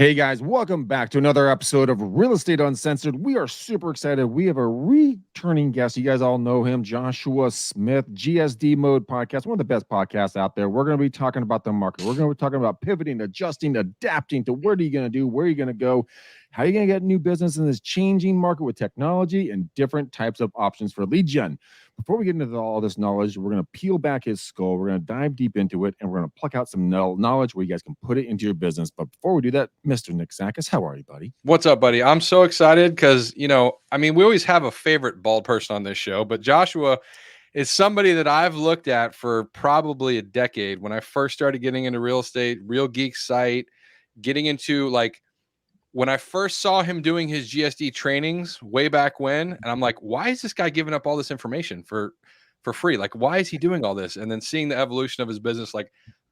Hey guys, welcome back to another episode of Real Estate Uncensored. We are super excited. We have a returning guest. You guys all know him, Joshua Smith, GSD Mode Podcast, one of the best podcasts out there. We're going to be talking about the market. We're going to be talking about pivoting, adjusting, adapting to what are you going to do, where are you going to go, how are you going to get new business in this changing market with technology and different types of options for lead gen. Before we get into all this knowledge, we're going to peel back his skull. We're going to dive deep into it, and we're going to pluck out some knowledge where you guys can put it into your business. But before we do that, Mr. Nick Zakas, how are you, buddy? What's up, buddy? I'm so excited because, we always have a favorite bald person on this show, but Joshua is somebody that I've looked at for probably a decade. When I first started getting into real estate, Real Geek site, getting into when I first saw him doing his GSD trainings way back when, and I'm like, why is this guy giving up all this information for free? Like, why is he doing all this? And then seeing the evolution of his business,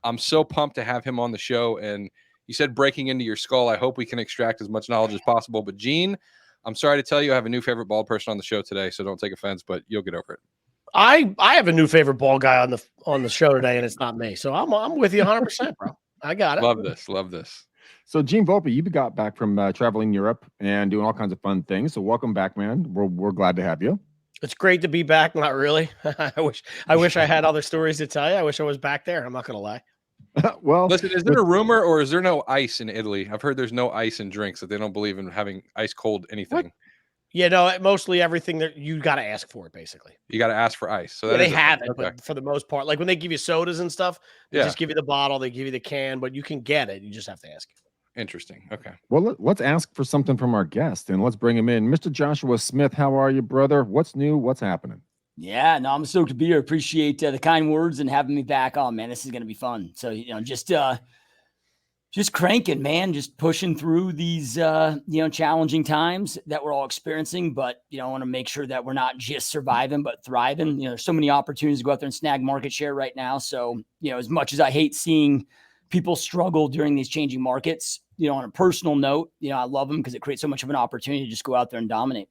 I'm so pumped to have him on the show. And you said breaking into your skull. I hope we can extract as much knowledge as possible. But Gene, I'm sorry to tell you, I have a new favorite bald person on the show today, so don't take offense, but you'll get over it. I have a new favorite bald guy on the show today, and it's not me. So I'm with you 100%, bro. I got it. Love this. So, Gene Volpe, you got back from traveling Europe and doing all kinds of fun things. So, welcome back, man. We're glad to have you. It's great to be back. Not really. I wish I had other stories to tell you. I wish I was back there. I'm not going to lie. Well, listen, is there a rumor or is there no ice in Italy? I've heard there's no ice in drinks, that they don't believe in having ice cold anything. What? Yeah, no, mostly everything that you got to ask for it, basically. You got to ask for ice. So they have it, but for the most part, like when they give you sodas and stuff, they just give you the bottle, they give you the can, but you can get it. You just have to ask. Interesting. Okay. Well, let's ask for something from our guest and let's bring him in. Mr. Joshua Smith, how are you, brother? What's new? What's happening? Yeah, no, I'm stoked to be here. Appreciate the kind words and having me back on, man. This is going to be fun. So, just cranking, man, just pushing through these, challenging times that we're all experiencing. But, I want to make sure that we're not just surviving, but thriving. There's so many opportunities to go out there and snag market share right now. So, as much as I hate seeing people struggle during these changing markets, on a personal note, I love them because it creates so much of an opportunity to just go out there and dominate.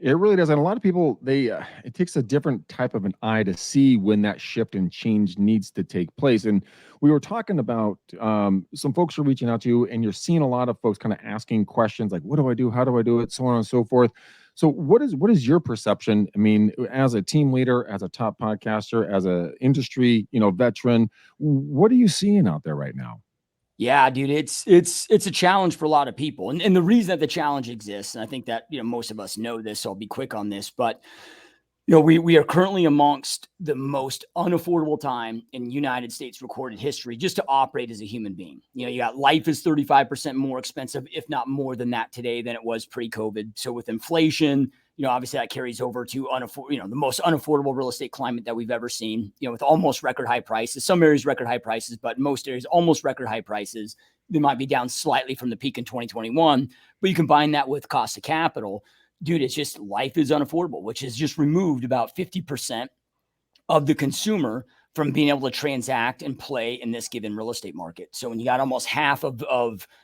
It really does. And a lot of people, it takes a different type of an eye to see when that shift and change needs to take place. And we were talking about some folks are reaching out to you and you're seeing a lot of folks kind of asking questions like, what do I do? How do I do it? So on and so forth. So what is your perception? I mean, as a team leader, as a top podcaster, as a industry, veteran, what are you seeing out there right now? Yeah, dude, it's a challenge for a lot of people. And the reason that the challenge exists, and I think that, most of us know this, so I'll be quick on this, but, we are currently amongst the most unaffordable time in United States recorded history just to operate as a human being. You got life is 35% more expensive, if not more than that today than it was pre-COVID. So with inflation, obviously that carries over to the most unaffordable real estate climate that we've ever seen, with almost record high prices, some areas record high prices, but most areas almost record high prices. They might be down slightly from the peak in 2021, but you combine that with cost of capital, dude, it's just life is unaffordable, which has just removed about 50% of the consumer from being able to transact and play in this given real estate market. So when you got almost half of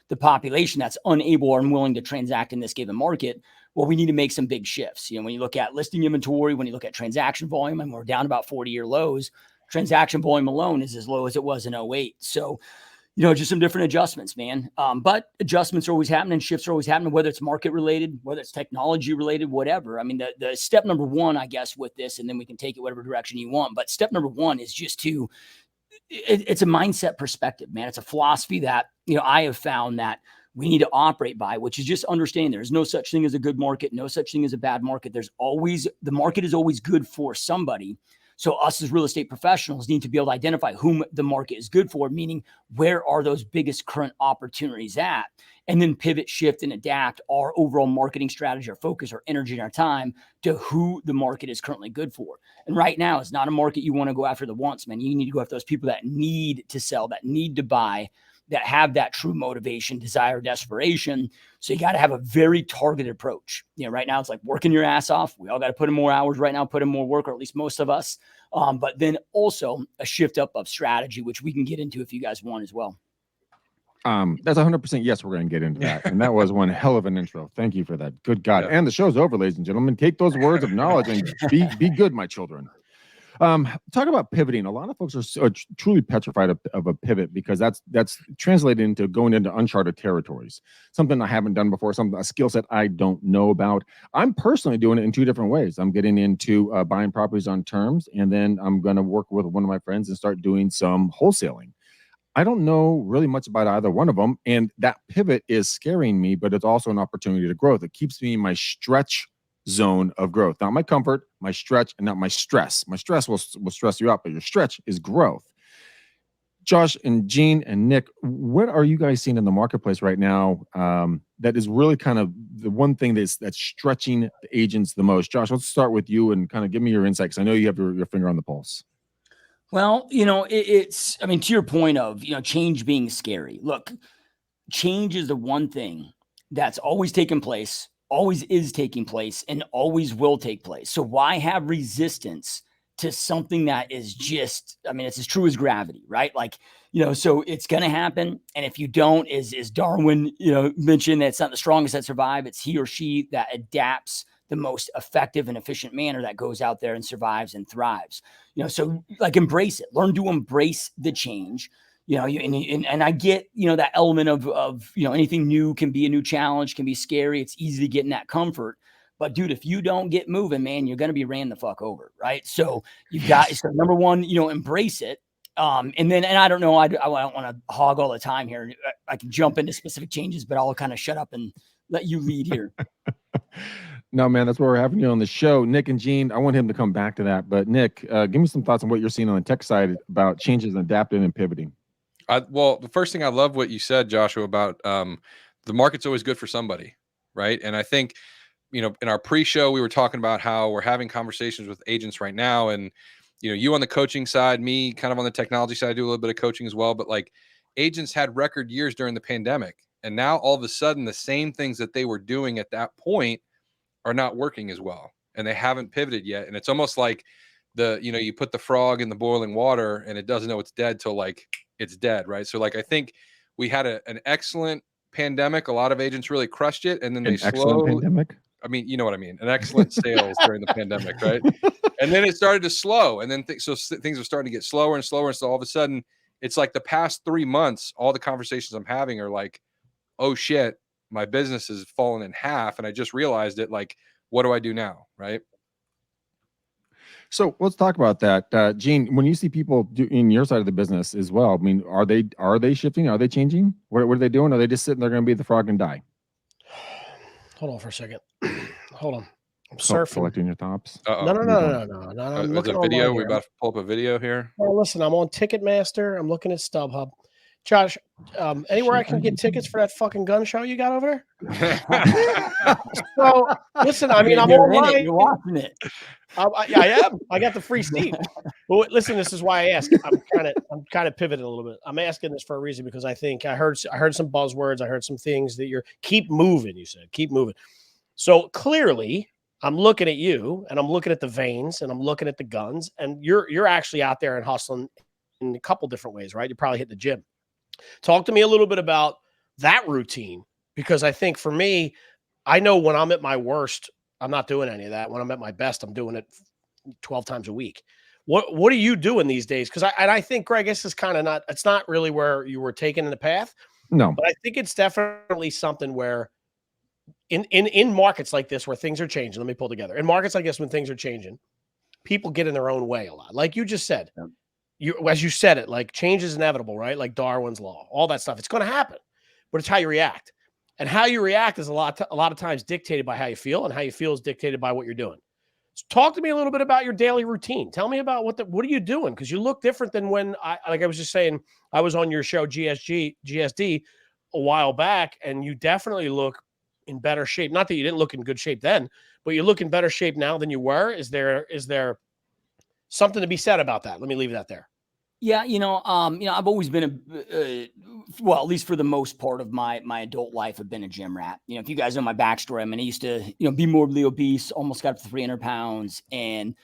the population that's unable or unwilling to transact in this given market, well, we need to make some big shifts. When you look at listing inventory, when you look at transaction volume, and we're down about 40-year lows, transaction volume alone is as low as it was in 2008. So, just some different adjustments, man. But adjustments are always happening, shifts are always happening, whether it's market related, whether it's technology related, whatever. I mean, the step number one, I guess, with this, and then we can take it whatever direction you want. But step number one is just it's a mindset perspective, man. It's a philosophy that, I have found that we need to operate by, which is just understanding there's no such thing as a good market, no such thing as a bad market. The market is always good for somebody. So us as real estate professionals need to be able to identify whom the market is good for, meaning where are those biggest current opportunities at, and then pivot, shift, and adapt our overall marketing strategy, our focus, our energy, and our time to who the market is currently good for. And right now, it's not a market you want to go after the wants, man. You need to go after those people that need to sell, that need to buy, that have that true motivation, desire, desperation. So you got to have a very targeted approach. Right now it's like working your ass off. We all got to put in more hours right now, put in more work, or at least most of us. But then also a shift up of strategy, which we can get into if you guys want as well. That's 100% yes, we're going to get into that. And that was one hell of an intro. Thank you for that. Good God. Yeah. And the show's over, ladies and gentlemen. Take those words of knowledge and be good, my children. Talk about pivoting. A lot of folks are truly petrified of a pivot because that's translated into going into uncharted territories, something I haven't done before, a skill set I don't know about. I'm personally doing it in two different ways. I'm getting into buying properties on terms, and then I'm going to work with one of my friends and start doing some wholesaling. I don't know really much about either one of them, and that pivot is scaring me, but it's also an opportunity to growth. It keeps me in my stretch zone of growth, not my comfort, my stretch, and not my stress. My stress will stress you out, but your stretch is growth. Josh and Gene and Nick, what are you guys seeing in the marketplace right now that is really kind of the one thing that's stretching the agents the most? Josh, let's start with you and kind of give me your insight, because I know you have your finger on the pulse. Well, I mean, to your point of, change being scary. Look, change is the one thing that's always taken place, always is taking place, and always will take place. So why have resistance to something that is just, I mean, it's as true as gravity, right? Like, so it's going to happen. And if you don't, is Darwin, mentioned that it's not the strongest that survive, it's he or she that adapts the most effective and efficient manner that goes out there and survives and thrives. So like embrace it, learn to embrace the change. And I get, that element of anything new can be a new challenge, can be scary. It's easy to get in that comfort. But dude, if you don't get moving, man, you're going to be ran the fuck over. Right. So you got, so number one, embrace it. And I don't know, I don't want to hog all the time here. I can jump into specific changes, but I'll kind of shut up and let you lead here. No, man, that's why we're having you on the show. Nick and Gene, I want him to come back to that. But Nick, give me some thoughts on what you're seeing on the tech side about changes and adapting and pivoting. Well, the first thing, I love what you said, Joshua, about the market's always good for somebody, right? And I think, in our pre-show, we were talking about how we're having conversations with agents right now. And, you on the coaching side, me kind of on the technology side, I do a little bit of coaching as well. But like, agents had record years during the pandemic. And now all of a sudden, the same things that they were doing at that point are not working as well, and they haven't pivoted yet. And it's almost like you put the frog in the boiling water and it doesn't know it's dead till like it's dead. Right. So like, I think we had an excellent pandemic. A lot of agents really crushed it. And then they excellent pandemic. I mean, you know what I mean? An excellent sales during the pandemic. Right. And then it started to slow. And then things are starting to get slower and slower. And so all of a sudden it's like the past 3 months, all the conversations I'm having are like, oh shit, my business has fallen in half. And I just realized it. Like, what do I do now? Right. So let's talk about that. Gene, when you see people in your side of the business as well, I mean, are they shifting? Are they changing? What are they doing? Are they just sitting there going to be the frog and die? Hold on for a second. Hold on. I'm surfing. Collecting your thoughts. No. I'm looking at a video. We're about to pull up a video here. Well, listen, I'm on Ticketmaster. I'm looking at StubHub. Josh, anywhere I can get tickets for that fucking gun show you got over there? So, listen, I mean, I'm online. You're watching it. I am. I got the free seat. But listen, this is why I ask. I'm kind of pivoting a little bit. I'm asking this for a reason because I think I heard some buzzwords. I heard some things that keep moving. You said keep moving. So clearly, I'm looking at you, and I'm looking at the veins, and I'm looking at the guns, and you're actually out there and hustling in a couple different ways, right? You're probably hitting the gym. Talk to me a little bit about that routine, because I think for me, I know when I'm at my worst, I'm not doing any of that. When I'm at my best, I'm doing it 12 times a week. What are you doing these days? Because I think, Greg, this is kind of it's not really where you were taken in the path. No. But I think it's definitely something where in markets like this where things are changing, let me pull together. In markets like this, when things are changing, people get in their own way a lot. Like you just said. Yeah. As you said it, like change is inevitable, right? Like Darwin's law, all that stuff. It's going to happen, but it's how you react, and how you react is a lot of times dictated by how you feel, and how you feel is dictated by what you're doing. So talk to me a little bit about your daily routine. Tell me about what are you doing? Because you look different than when I was just saying, I was on your show GSD a while back, and you definitely look in better shape. Not that you didn't look in good shape then, but you look in better shape now than you were. Is there something to be said about that? Let me leave that there. Yeah, I've always been well, at least for the most part of my adult life, I've been a gym rat. If you guys know my backstory, I mean, I used to, be morbidly obese, almost got up to 300 pounds, and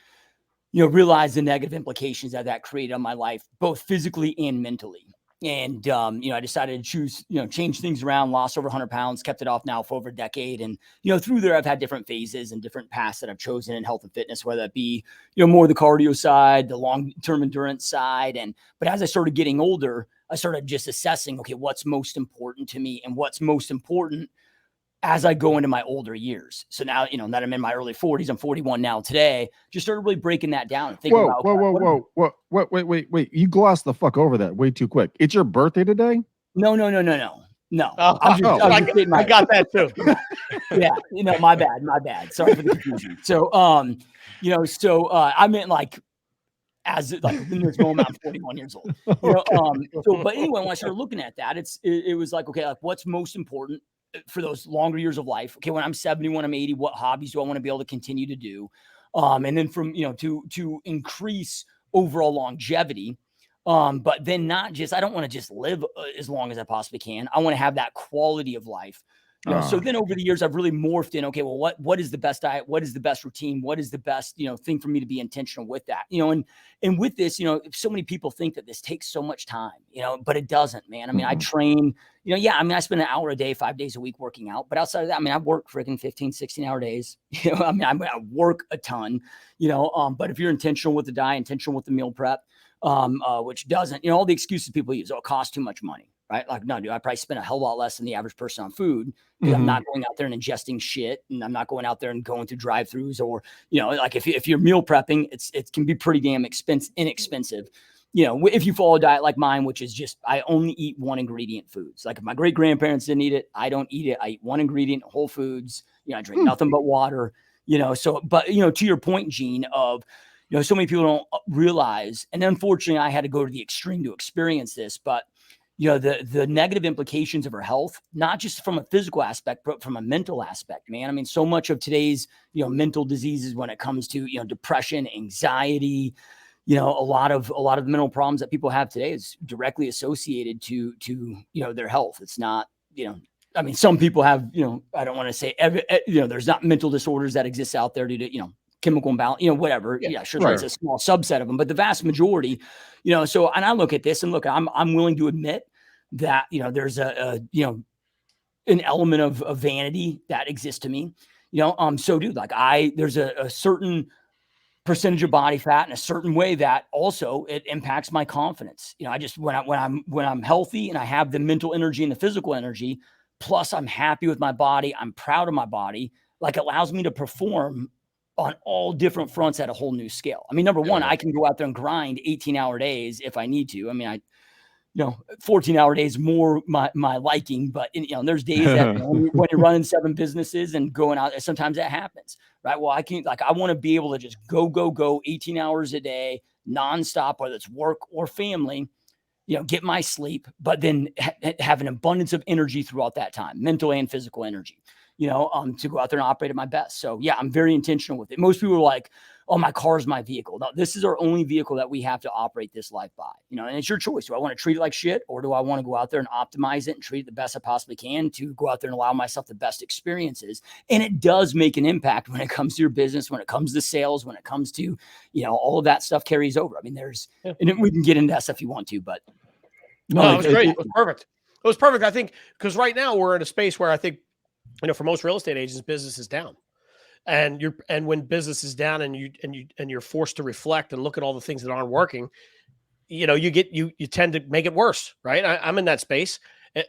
realized the negative implications that created on my life, both physically and mentally. And, I decided to choose, change things around, lost over 100 pounds, kept it off now for over a decade. And, through there, I've had different phases and different paths that I've chosen in health and fitness, whether that be, more the cardio side, the long-term endurance side. But as I started getting older, I started just assessing, okay, what's most important to me and what's most important as I go into my older years. So now, that I'm in my early 40s, I'm 41 now today, just started really breaking that down and thinking about, wait. You glossed the fuck over that way too quick. It's your birthday today? No. Oh, I got that too. Yeah, my bad. Sorry for the confusion. So, I meant like, as like in this moment, I'm 41 years old. But anyway, when I started looking at that, it was like, okay, like what's most important for those longer years of life? Okay, when I'm 70, when I'm 80, what hobbies do I want to be able to continue to do? And then from to increase overall longevity. But then not just, I don't want to just live as long as I possibly can. I want to have that quality of life. So then over the years, I've really morphed in, okay, well, what is the best diet? What is the best routine? What is the best, thing for me to be intentional with that? And with this, so many people think that this takes so much time, but it doesn't, man. I mean, I train, I spend an hour a day, 5 days a week working out, but outside of that, I work freaking 15, 16-hour days, I work a ton, but if you're intentional with the diet, intentional with the meal prep, which doesn't, all the excuses people use, it costs too much money. Right? Like, no, dude, I probably spend a hell of a lot less than the average person on food because I'm not going out there and ingesting shit, and I'm not going out there and going through drive-throughs, or, like if you're meal prepping, it can be pretty damn inexpensive. If you follow a diet like mine, which is just, I only eat one ingredient foods. Like if my great grandparents didn't eat it, I don't eat it. I eat one ingredient, whole foods, I drink nothing but water, but to your point, Gene, of, so many people don't realize, and unfortunately I had to go to the extreme to experience this, but the negative implications of our health, not just from a physical aspect, but from a mental aspect, man. So much of today's, mental diseases when it comes to, depression, anxiety, a lot of the mental problems that people have today is directly associated to their health. It's not, some people have, I don't want to say, there's not mental disorders that exist out there due to, chemical imbalance, whatever. Yeah, sure. Right. There's a small subset of them, but the vast majority, so, and I look at this and look, I'm willing to admit that, there's an element of vanity that exists to me, so dude, like there's a certain percentage of body fat in a certain way that also it impacts my confidence. I just, when I'm healthy and I have the mental energy and the physical energy, plus I'm happy with my body, I'm proud of my body, like it allows me to perform on all different fronts at a whole new scale. Number one, I can go out there and grind 18-hour days if I need to. 14-hour days more my liking, but there's days that when you're running 7 businesses and going out, sometimes that happens, right? Well, I want to be able to just go 18 hours a day, nonstop, whether it's work or family, get my sleep, but then have an abundance of energy throughout that time, mental and physical energy, to go out there and operate at my best. So yeah, I'm very intentional with it. Most people are like, oh, my car is my vehicle. No, this is our only vehicle that we have to operate this life by, and it's your choice. Do I want to treat it like shit, or do I want to go out there and optimize it and treat it the best I possibly can to go out there and allow myself the best experiences? And it does make an impact when it comes to your business, when it comes to sales, when it comes to, all of that stuff carries over. And we can get into that stuff if you want to, but. No, it was great. It was perfect. It was perfect. I think because right now we're in a space where I think, for most real estate agents, business is down, and when business is down and you're forced to reflect and look at all the things that aren't working, you tend to make it worse, right? I'm in that space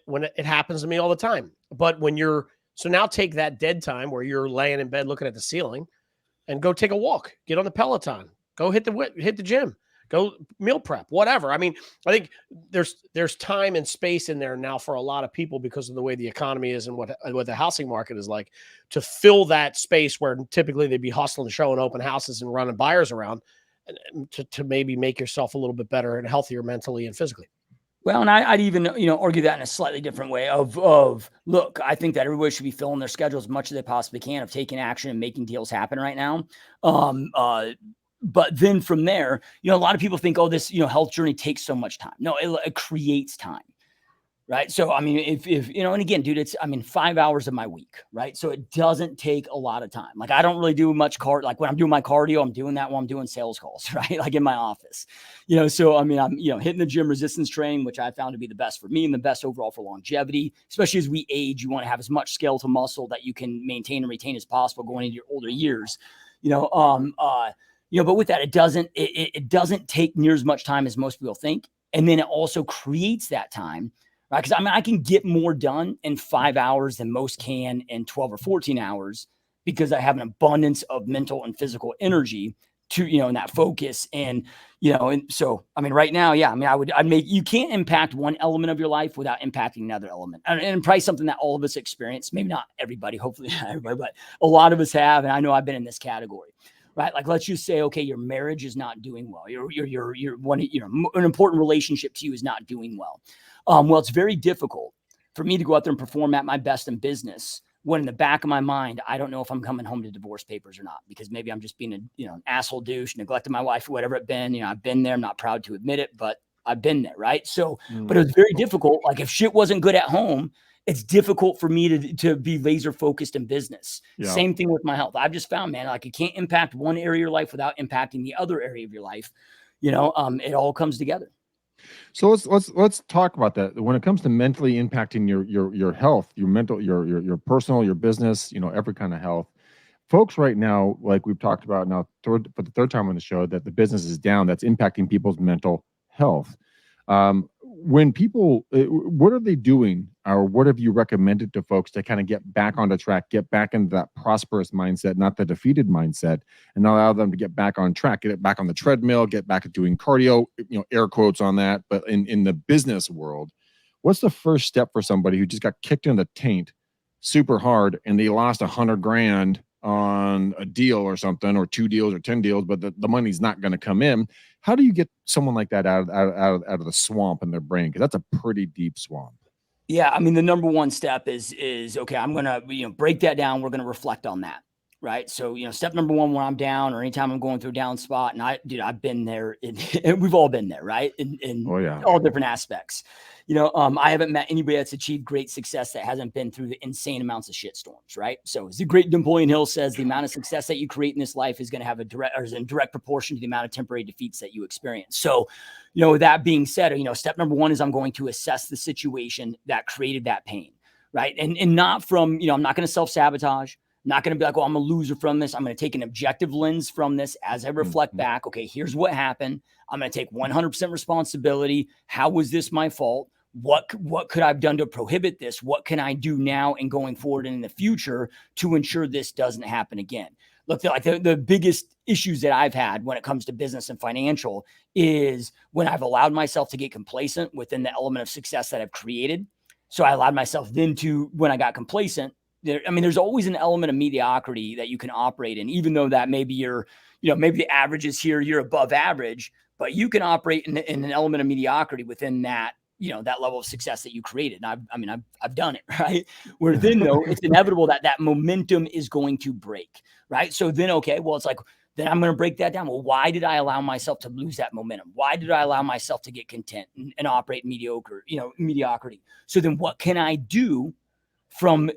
when it happens to me all the time. But so now take that dead time where you're laying in bed looking at the ceiling, and go take a walk, get on the Peloton, go hit the gym. Go meal prep, whatever. I think there's time and space in there now for a lot of people because of the way the economy is and what the housing market is like, to fill that space where typically they'd be hustling, showing open houses and running buyers around, and to maybe make yourself a little bit better and healthier mentally and physically. Well, and I'd even, argue that in a slightly different way of look, I think that everybody should be filling their schedule as much as they possibly can of taking action and making deals happen right now. But then from there, a lot of people think, oh, this, health journey takes so much time. No, it creates time, Right. So, I mean, if, and again, dude, it's, 5 hours of my week. Right. So it doesn't take a lot of time. Like, I don't really do much like when I'm doing my cardio, I'm doing that while I'm doing sales calls, right? Like in my office, so, I'm, hitting the gym resistance training, which I found to be the best for me and the best overall for longevity, especially as we age. You want to have as much skeletal muscle that you can maintain and retain as possible going into your older years, but with that, it doesn't take near as much time as most people think. And then it also creates that time. Right. Because I can get more done in 5 hours than most can in 12 or 14 hours because I have an abundance of mental and physical energy to, and that focus. And so, right now, yeah, you can't impact one element of your life without impacting another element. And probably something that all of us experience, maybe not everybody, hopefully not everybody, but a lot of us have. And I know I've been in this category. Right. Like, let's just say, okay, your marriage is not doing well. Your one, an important relationship to you is not doing well. Well, it's very difficult for me to go out there and perform at my best in business when in the back of my mind, I don't know if I'm coming home to divorce papers or not, because maybe I'm just being an asshole douche, neglecting my wife or whatever it been. I've been there. I'm not proud to admit it, but I've been there. Right. So, but it was very difficult. Like, if shit wasn't good at home, it's difficult for me to be laser focused in business. Yeah. Same thing with my health. I've just found, man, like, you can't impact one area of your life without impacting the other area of your life. It all comes together. So let's talk about that. When it comes to mentally impacting your health, your mental, your personal, your business, every kind of health. Folks right now, like we've talked about now for the third time on the show, that the business is down. That's impacting people's mental health. When people, what are they doing, or what have you recommended to folks to kind of get back on the track, get back into that prosperous mindset, not the defeated mindset, and allow them to get back on track, get it back on the treadmill, get back to doing cardio, air quotes on that. But in the business world, what's the first step for somebody who just got kicked in the taint super hard and they lost $100,000 on a deal or something, or 2 deals or 10 deals, but the money's not going to come in? How do you get someone like that out of the swamp in their brain? Because that's a pretty deep swamp. Yeah, the number one step is okay, I'm gonna break that down. We're gonna reflect on that, right? So step number one, when I'm down or anytime I'm going through a down spot, and I've been there, and we've all been there, right? In all different aspects. I haven't met anybody that's achieved great success that hasn't been through the insane amounts of shitstorms, right? So as the great Napoleon Hill says, the amount of success that you create in this life is going to have is in direct proportion to the amount of temporary defeats that you experience. So, with that being said, step number one is I'm going to assess the situation that created that pain, right? And not from, I'm not going to self-sabotage. I'm not going to be like, I'm a loser from this. I'm going to take an objective lens from this as I reflect back. Okay, here's what happened. I'm going to take 100% responsibility. How was this my fault? What could I have done to prohibit this? What can I do now and going forward and in the future to ensure this doesn't happen again? Look, the biggest issues that I've had when it comes to business and financial is when I've allowed myself to get complacent within the element of success that I've created. So I allowed myself then to, when I got complacent, there's always an element of mediocrity that you can operate in, even though that maybe maybe the average is here, you're above average, but you can operate in an element of mediocrity within that, that level of success that you created. And I've done it, right? Where then though, it's inevitable that momentum is going to break, right? So then, okay, well, it's like, then I'm going to break that down. Well, why did I allow myself to lose that momentum? Why did I allow myself to get content and operate mediocrity? So then what can I do from,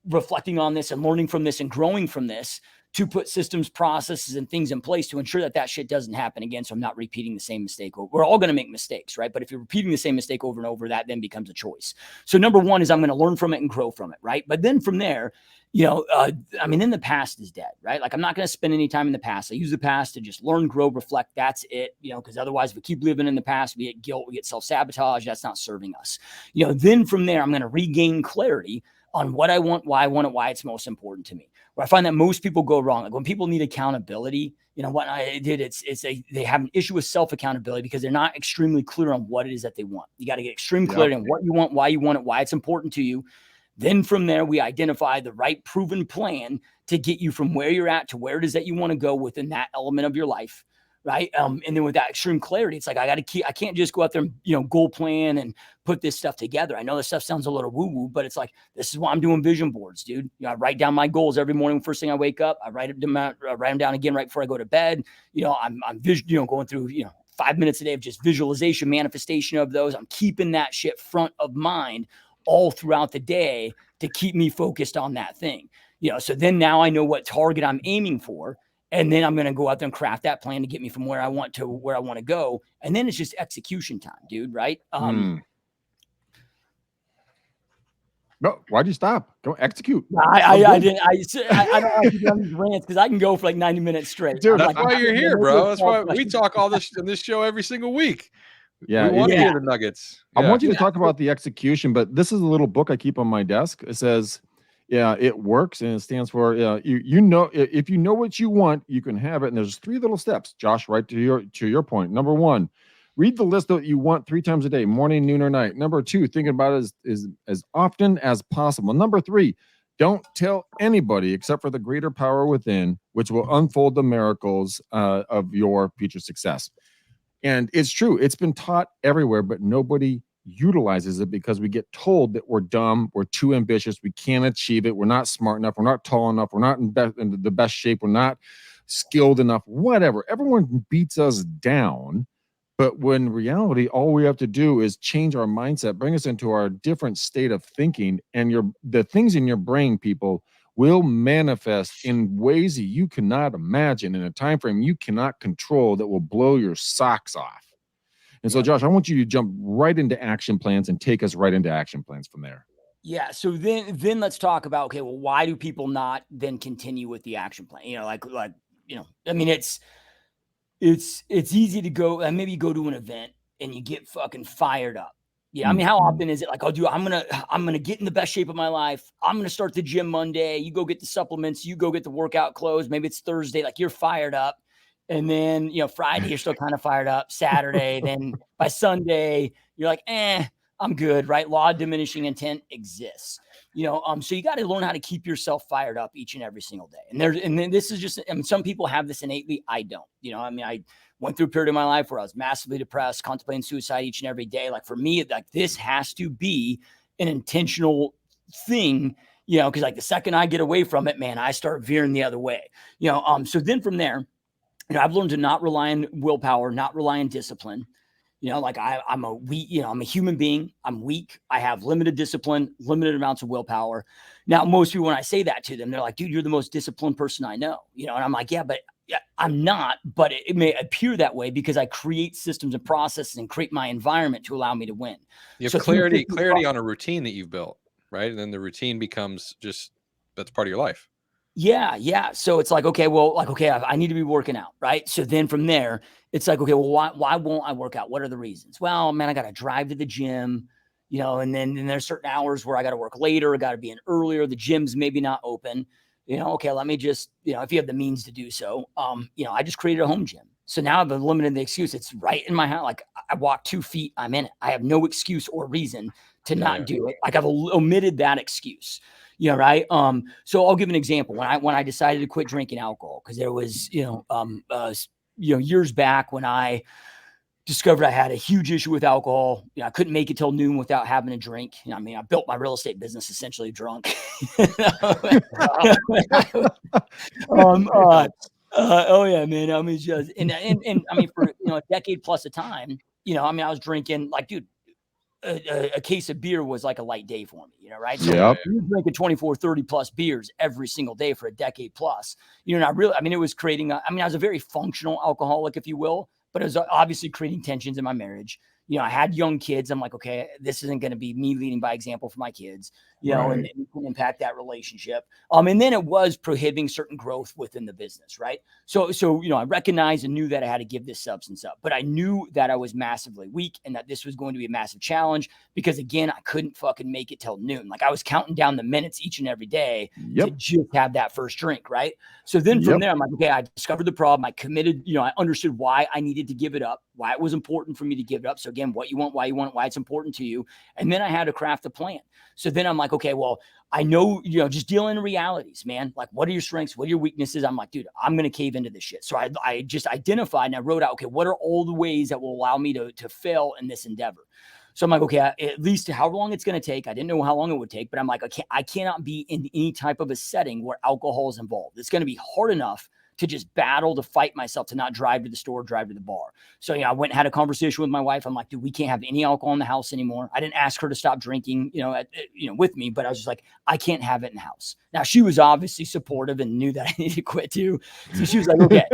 reflecting on this and learning from this and growing from this to put systems, processes, and things in place to ensure that shit doesn't happen again. So I'm not repeating the same mistake. We're all going to make mistakes, right? But if you're repeating the same mistake over and over, that then becomes a choice. So number one is I'm going to learn from it and grow from it, right? But then from there, then the past is dead, right? Like, I'm not going to spend any time in the past. I use the past to just learn, grow, reflect. That's it, because otherwise if we keep living in the past, we get guilt, we get self-sabotage. That's not serving us. Then from there, I'm going to regain clarity on what I want, why I want it, why it's most important to me. Where I find that most people go wrong. Like, when people need accountability, what I did, they have an issue with self-accountability because they're not extremely clear on what it is that they want. You got to get extreme clarity on what you want, why you want it, why it's important to you. Then from there, we identify the right proven plan to get you from where you're at to where it is that you want to go within that element of your life. Right. And then with that extreme clarity, it's like, I can't just go out there and, goal plan and put this stuff together. I know this stuff sounds a little woo woo, but it's like, this is why I'm doing vision boards, dude. I write down my goals every morning. First thing I wake up, I write them down again right before I go to bed. I'm going through, 5 minutes a day of just visualization, manifestation of those. I'm keeping that shit front of mind all throughout the day to keep me focused on that thing. So then now I know what target I'm aiming for. And then I'm going to go out there and craft that plan to get me from where I want to where I want to go. And then it's just execution time, dude. Right. No, why'd you stop? Go execute. I didn't. I don't like to get on these rants because I can go for like 90 minutes straight. Dude, that's why you're here, bro. That's why we talk all this in this show every single week. Yeah, we want to hear the nuggets. I want you to talk about the execution, but this is a little book I keep on my desk. It says, it works, and it stands for you know, if you know what you want, you can have it. And there's 3 little steps, Josh, right to your point. Number 1, read the list that you want 3 times a day, morning, noon, or night. Number 2, thinking about it as often as possible. Number 3, don't tell anybody except for the greater power within, which will unfold the miracles of your future success. And it's true. It's been taught everywhere, but nobody utilizes it because we get told that we're dumb, we're too ambitious, we can't achieve it, we're not smart enough, we're not tall enough, we're not in the best shape, we're not skilled enough, whatever. Everyone beats us down. But when reality, all we have to do is change our mindset, bring us into our different state of thinking, and the things in your brain, people, will manifest in ways that you cannot imagine in a time frame you cannot control that will blow your socks off. And so, Josh, I want you to jump right into action plans and take us right into action plans from there. Yeah. So then let's talk about, okay, well, why do people not then continue with the action plan? I mean, it's easy to go and maybe you go to an event and you get fucking fired up. Yeah. I mean, how often is it like, I'm going to get in the best shape of my life. I'm going to start the gym Monday. You go get the supplements, you go get the workout clothes. Maybe it's Thursday. Like you're fired up. And then, Friday, you're still kind of fired up. Saturday, then by Sunday, you're like, I'm good, right? Law of diminishing intent exists. So you got to learn how to keep yourself fired up each and every single day. And then this is just, some people have this innately. I don't, I went through a period of my life where I was massively depressed, contemplating suicide each and every day. Like for me, like this has to be an intentional thing, because like the second I get away from it, man, I start veering the other way, so then from there, I've learned to not rely on willpower, not rely on discipline. Like I'm a human being. I'm weak. I have limited discipline, limited amounts of willpower. Now, most people, when I say that to them, they're like, dude, you're the most disciplined person I know. And I'm like, yeah, but I'm not, but it may appear that way because I create systems and processes and create my environment to allow me to win. You have clarity on a routine that you've built, right? And then the routine becomes that's part of your life. Yeah. So it's like, okay, I need to be working out, right? So then from there, it's like, okay, well, why won't I work out? What are the reasons? Well, man, I got to drive to the gym, and then there's certain hours where I got to work later, I got to be in earlier. The gym's maybe not open, okay, let me just, if you have the means to do so, I just created a home gym. So now I've eliminated the excuse. It's right in my house. Like I walk 2 feet, I'm in it. I have no excuse or reason to not do it. Like I've omitted that excuse. Right. So I'll give an example. When I decided to quit drinking alcohol, because there was, years back when I discovered I had a huge issue with alcohol. I couldn't make it till noon without having a drink. I built my real estate business essentially drunk. Oh yeah, man. I mean, just and I mean for a decade plus of time, I was drinking like, dude. A case of beer was like a light day for me, right? So you're drinking 24, 30 plus beers every single day for a decade plus, it was creating, I was a very functional alcoholic, if you will, but it was obviously creating tensions in my marriage. I had young kids. I'm like, okay, this isn't going to be me leading by example for my kids, and it can impact that relationship. And then it was prohibiting certain growth within the business, right? So, I recognized and knew that I had to give this substance up, but I knew that I was massively weak and that this was going to be a massive challenge because again, I couldn't fucking make it till noon. Like I was counting down the minutes each and every day to just have that first drink, right? So then from there, I'm like, okay, I discovered the problem. I committed, I understood why I needed to give it up, why it was important for me to give it up. So again, what you want, why you want it, why it's important to you. And then I had to craft a plan. So then I'm like, okay, well, I know, just dealing in realities, man. Like, what are your strengths? What are your weaknesses? I'm like, dude, I'm going to cave into this shit. So I just identified and I wrote out, okay, what are all the ways that will allow me to fail in this endeavor? So I'm like, okay, at least how long it's going to take. I didn't know how long it would take, but I'm like, I cannot be in any type of a setting where alcohol is involved. It's going to be hard enough to just battle to fight myself to not drive to the store, drive to the bar. So, I went and had a conversation with my wife. I'm like, dude, we can't have any alcohol in the house anymore. I didn't ask her to stop drinking, with me, but I was just like, I can't have it in the house. Now, she was obviously supportive and knew that I needed to quit too. So she was like, okay,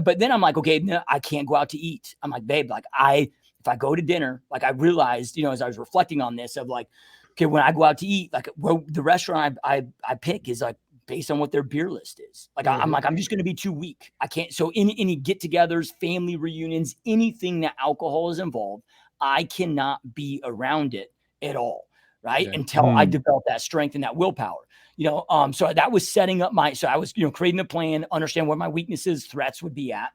but then I'm like, okay, no, I can't go out to eat. I'm like, babe, like if I go to dinner, like I realized, as I was reflecting on this of like, okay, when I go out to eat, like the restaurant I pick is like based on what their beer list is. Like I'm like, I'm just going to be too weak. I can't. So any get-togethers, family reunions, anything that alcohol is involved, I cannot be around it at all. Right. Yeah. Until I develop that strength and that willpower. So that was setting up so I was, creating a plan, understand what my weaknesses, threats would be at,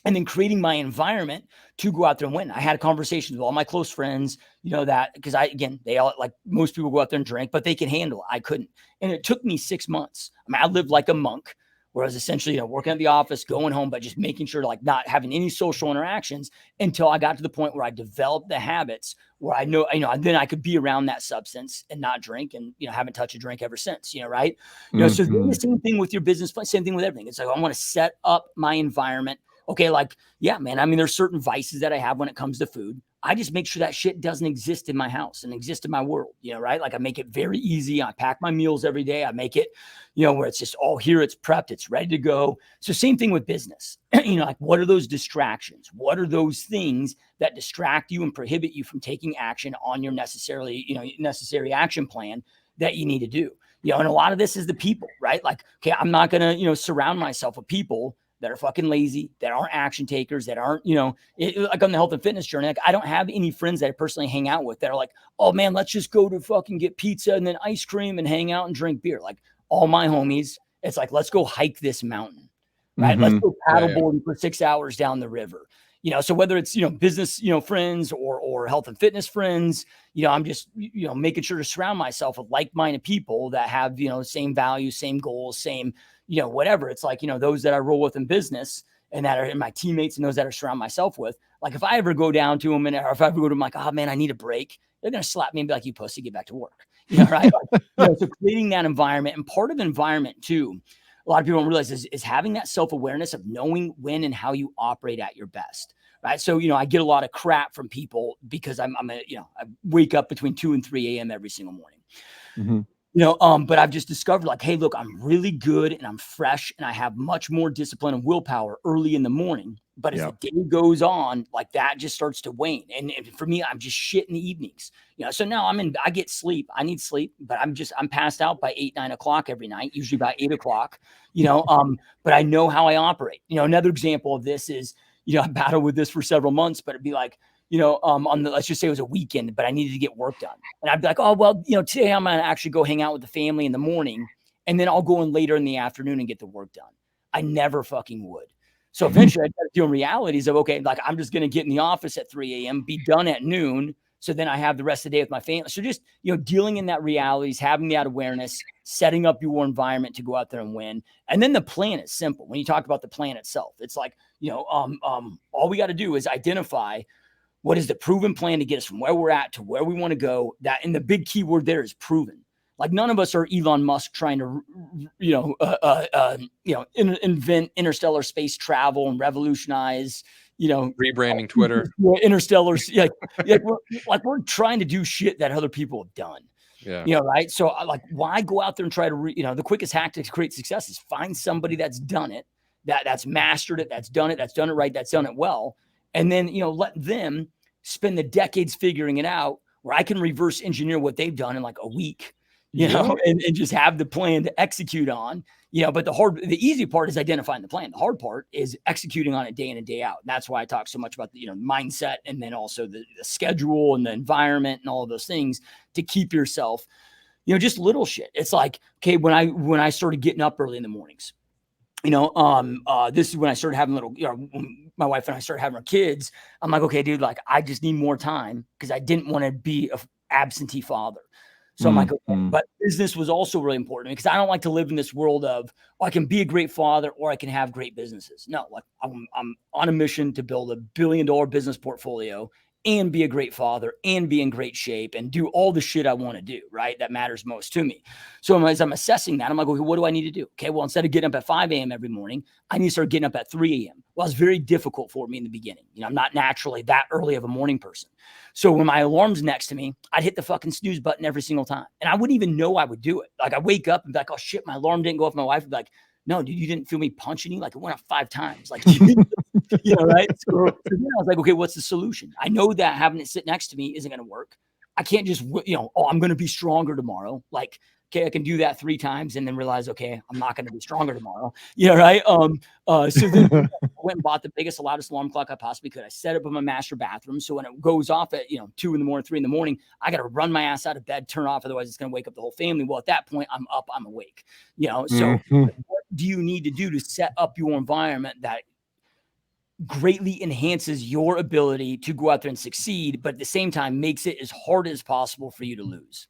and then creating my environment to go out there and win. I had conversations with all my close friends, that because they all, like most people, go out there and drink, but they can handle it. I couldn't. And it took me 6 months. I mean, I lived like a monk, where I was essentially, working at the office, going home, but just making sure to like not having any social interactions until I got to the point where I developed the habits where I know, then I could be around that substance and not drink, and, haven't touched a drink ever since, right. So the same thing with your business plan, same thing with everything. It's like, I want to set up my environment. Okay, like, yeah, man. I mean, there's certain vices that I have when it comes to food. I just make sure that shit doesn't exist in my house and exist in my world, right? Like I make it very easy. I pack my meals every day. I make it, where it's just all here, it's prepped, it's ready to go. So same thing with business. Like what are those distractions? What are those things that distract you and prohibit you from taking action on your necessary action plan that you need to do? And a lot of this is the people, right? Like, okay, I'm not going to, surround myself with people that are fucking lazy, that aren't action takers, that aren't, like on the health and fitness journey. Like I don't have any friends that I personally hang out with that are like, oh man, let's just go to fucking get pizza and then ice cream and hang out and drink beer. Like all my homies, it's like, let's go hike this mountain, right? Let's go paddleboarding for 6 hours down the river. So whether it's, business, friends or health and fitness friends, I'm just, making sure to surround myself with like-minded people that have, same values, same goals, same, whatever. It's like, those that I roll with in business and that are my teammates and those that I surround myself with. Like if I ever go down to them or if I ever go to them like, oh man, I need a break, they're going to slap me and be like, you pussy, get back to work. Right? Like, so creating that environment, and part of the environment too, a lot of people don't realize is having that self-awareness of knowing when and how you operate at your best. Right. So, I get a lot of crap from people because I wake up between 2 and 3 a.m. every single morning. But I've just discovered like, hey, look, I'm really good and I'm fresh and I have much more discipline and willpower early in the morning. But as the day goes on, like that just starts to wane. And for me, I'm just shit in the evenings. So now I get sleep. I need sleep, but I'm passed out by 8, 9 o'clock every night, usually by 8 o'clock, but I know how I operate. Another example of this is, I battled with this for several months, but it'd be like, let's just say it was a weekend, but I needed to get work done. And I'd be like, oh, well, today I'm going to actually go hang out with the family in the morning. And then I'll go in later in the afternoon and get the work done. I never fucking would. So eventually I started doing realities of, okay, like I'm just going to get in the office at 3 a.m., be done at noon. So then I have the rest of the day with my family. So just, dealing in that realities, having that awareness, setting up your environment to go out there and win. And then the plan is simple. When you talk about the plan itself, it's like, all we got to do is identify what is the proven plan to get us from where we're at to where we want to go. That, and the big key word there is proven. Like none of us are Elon Musk trying to, invent interstellar space travel and revolutionize, rebranding Twitter, interstellar. We're trying to do shit that other people have done. Yeah. Right. So like, why go out there and try to, the quickest hack to create success is find somebody that's done it, that's mastered it, that's done it right, that's done it well. And then, let them spend the decades figuring it out where I can reverse engineer what they've done in like a week, and just have the plan to execute on, but the easy part is identifying the plan. The hard part is executing on it day in and day out. And that's why I talk so much about the, mindset, and then also the schedule and the environment and all of those things to keep yourself, just little shit. It's like, okay, when I started getting up early in the mornings, this is when I started having when my wife and I started having our kids. I'm like, okay, dude, like I just need more time because I didn't want to be an absentee father. So I'm like, okay, but business was also really important because I don't like to live in this world of, I can be a great father or I can have great businesses. No, like I'm on a mission to build $1 billion business portfolio and be a great father and be in great shape and do all the shit I want to do, right? That matters most to me. So as I'm assessing that, I'm like, okay, what do I need to do? Okay, well, instead of getting up at 5 a.m. every morning, I need to start getting up at 3 a.m. Well, it's very difficult for me in the beginning. You know, I'm not naturally that early of a morning person. So when my alarm's next to me, I'd hit the fucking snooze button every single time. And I wouldn't even know I would do it. Like I wake up and be like, oh shit, my alarm didn't go off. My wife would be like, no, dude, you didn't feel me punching you? Like it went off 5 times. Like, you know, right? So then I was like, okay, what's the solution? I know that having it sit next to me isn't going to work. I can't just, you know, oh, I'm going to be stronger tomorrow. Like, okay, I can do that 3 times and then realize, okay, I'm not going to be stronger tomorrow. You know, right? So then I went and bought the biggest, loudest alarm clock I possibly could. I set it up in my master bathroom. So when it goes off at, 2 in the morning, 3 in the morning, I got to run my ass out of bed, turn off. Otherwise it's going to wake up the whole family. Well, at that point I'm up, I'm awake, so what do you need to do to set up your environment that greatly enhances your ability to go out there and succeed, but at the same time makes it as hard as possible for you to lose?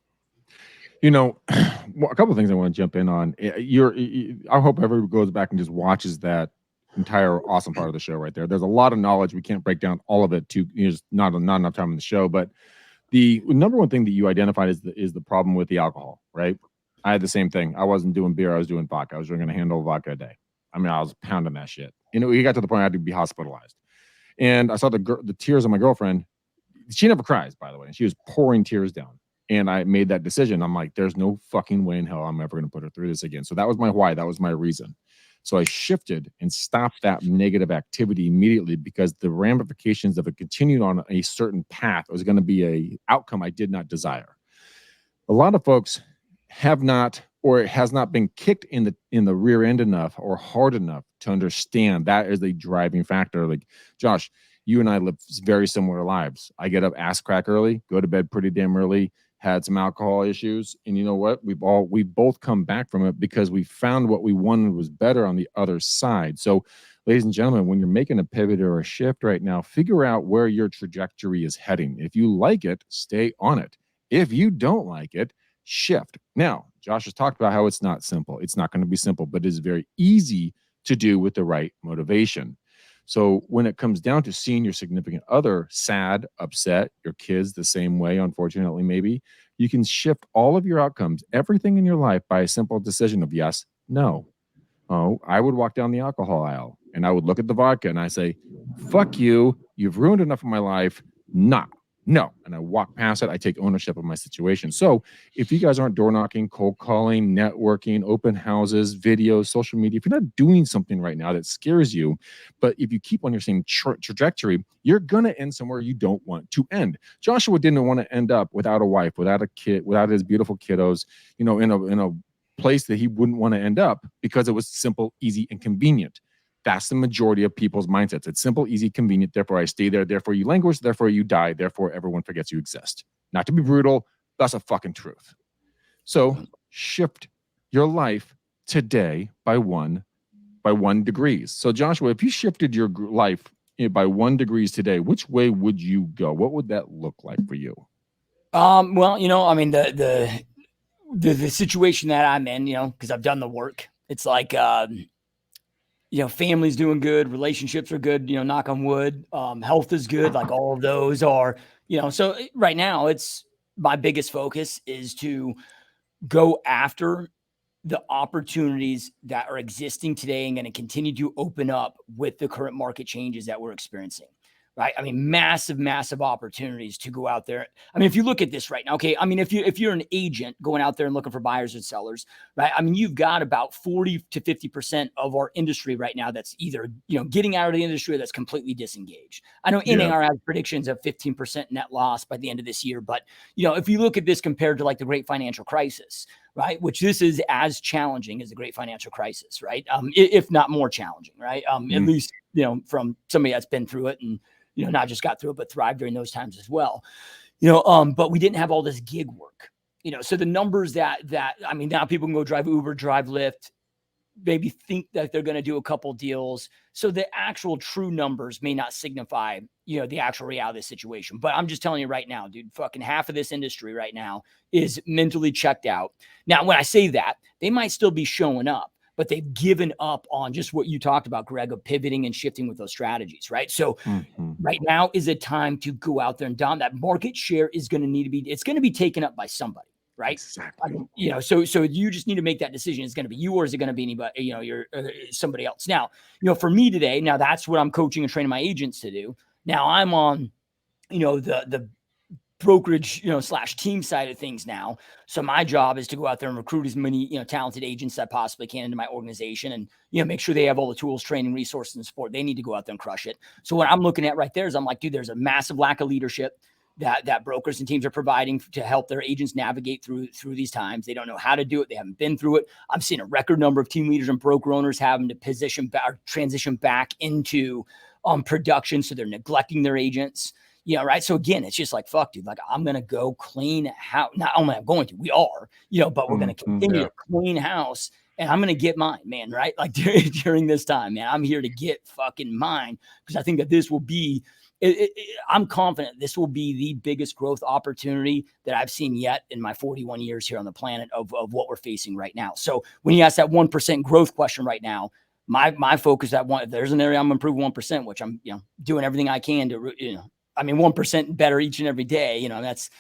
Well, a couple of things I want to jump in on. I hope everyone goes back and just watches that entire awesome part of the show right there. There's a lot of knowledge. We can't break down all of it there's not enough time in the show, but the number one thing that you identified is the problem with the alcohol, right? I had the same thing. I wasn't doing beer. I was doing vodka. I was drinking a handle of vodka a day. I mean, I was pounding that shit. We got to the point I had to be hospitalized. And I saw the tears of my girlfriend. She never cries, by the way. And she was pouring tears down. And I made that decision. I'm like, there's no fucking way in hell I'm ever going to put her through this again. So that was my why. That was my reason. So I shifted and stopped that negative activity immediately because the ramifications of it continued on a certain path was going to be a outcome I did not desire. A lot of folks have not, or it has not been kicked in the rear end enough or hard enough to understand that is a driving factor. Like Josh, you and I live very similar lives. I get up ass crack early, go to bed pretty damn early, had some alcohol issues. And you know what? We both come back from it because we found what we wanted was better on the other side. So ladies and gentlemen, when you're making a pivot or a shift right now, figure out where your trajectory is heading. If you like it, stay on it. If you don't like it, shift. Now, Josh has talked about how it's not simple. It's not going to be simple, but it is very easy to do with the right motivation. So when it comes down to seeing your significant other sad, upset, your kids the same way, unfortunately, maybe, you can shift all of your outcomes, everything in your life by a simple decision of yes, no. Oh, I would walk down the alcohol aisle and I would look at the vodka and I say, fuck you. You've ruined enough of my life. No. And I walk past it. I take ownership of my situation. So if you guys aren't door knocking, cold calling, networking, open houses, videos, social media, if you're not doing something right now that scares you, but if you keep on your same trajectory, you're going to end somewhere you don't want to end. Joshua didn't want to end up without a wife, without a kid, without his beautiful kiddos, in a place that he wouldn't want to end up because it was simple, easy, and convenient. That's the majority of people's mindsets. It's simple, easy, convenient. Therefore, I stay there. Therefore, you languish. Therefore, you die. Therefore, everyone forgets you exist. Not to be brutal. That's a fucking truth. So shift your life today by one degrees. So Joshua, if you shifted your life by 1 degrees today, which way would you go? What would that look like for you? Well, I mean, the situation that I'm in, because I've done the work, it's like, family's doing good, relationships are good, knock on wood, health is good. Like all of those are, so right now it's my biggest focus is to go after the opportunities that are existing today and going to continue to open up with the current market changes that we're experiencing. Right. I mean, massive opportunities to go out there. I mean, if you look at this right now, okay. I mean, if you're an agent going out there and looking for buyers and sellers, right? I mean, you've got about 40 to 50% of our industry right now that's either, getting out of the industry or that's completely disengaged. I know NAR has predictions of 15% net loss by the end of this year. But, if you look at this compared to like the great financial crisis, right, which this is as challenging as the great financial crisis, right? If not more challenging, right? At least, from somebody that's been through it and, not just got through it, but thrived during those times as well. But we didn't have all this gig work, so the numbers that I mean, now people can go drive Uber, drive Lyft, maybe think that they're going to do a couple deals. So the actual true numbers may not signify, the actual reality of the situation. But I'm just telling you right now, dude, fucking half of this industry right now is mentally checked out. Now, when I say that, they might still be showing up. but they've given up on just what you talked about, Greg, of pivoting and shifting with those strategies, right? So right now is a time to go out there and down. That market share is going to need to be, it's going to be taken up by somebody, right? Exactly. You know, so you just need to make that decision. It's going to be you, or is it going to be anybody, you know, you're somebody else. Now, you know, for me today, now that's what I'm coaching and training my agents to do. Now I'm on, you know, the brokerage, you know, / team side of things now. So my job is to go out there and recruit as many, you know, talented agents that I possibly can into my organization, and, you know, make sure they have all the tools, training, resources, and support they need to go out there and crush it. So what I'm looking at right there is I'm like, dude, there's a massive lack of leadership that brokers and teams are providing to help their agents navigate through these times. They don't know how to do it. They haven't been through it. I'm seeing a record number of team leaders and broker owners having to transition back into production. So they're neglecting their agents. Yeah, right. So again, it's just like, fuck, dude, like I'm going to go clean house. Not only I'm going to, we are, you know, but we're going to continue to clean house, and I'm going to get mine, man. Right. Like during this time, man, I'm here to get fucking mine, because I think that this will be, I'm confident this will be the biggest growth opportunity that I've seen yet in my 41 years here on the planet of what we're facing right now. So when you ask that 1% growth question right now, my focus at one, if there's an area I'm improving 1%, which I'm, you know, doing everything I can to, you know, I mean, 1% better each and every day, you know, that's,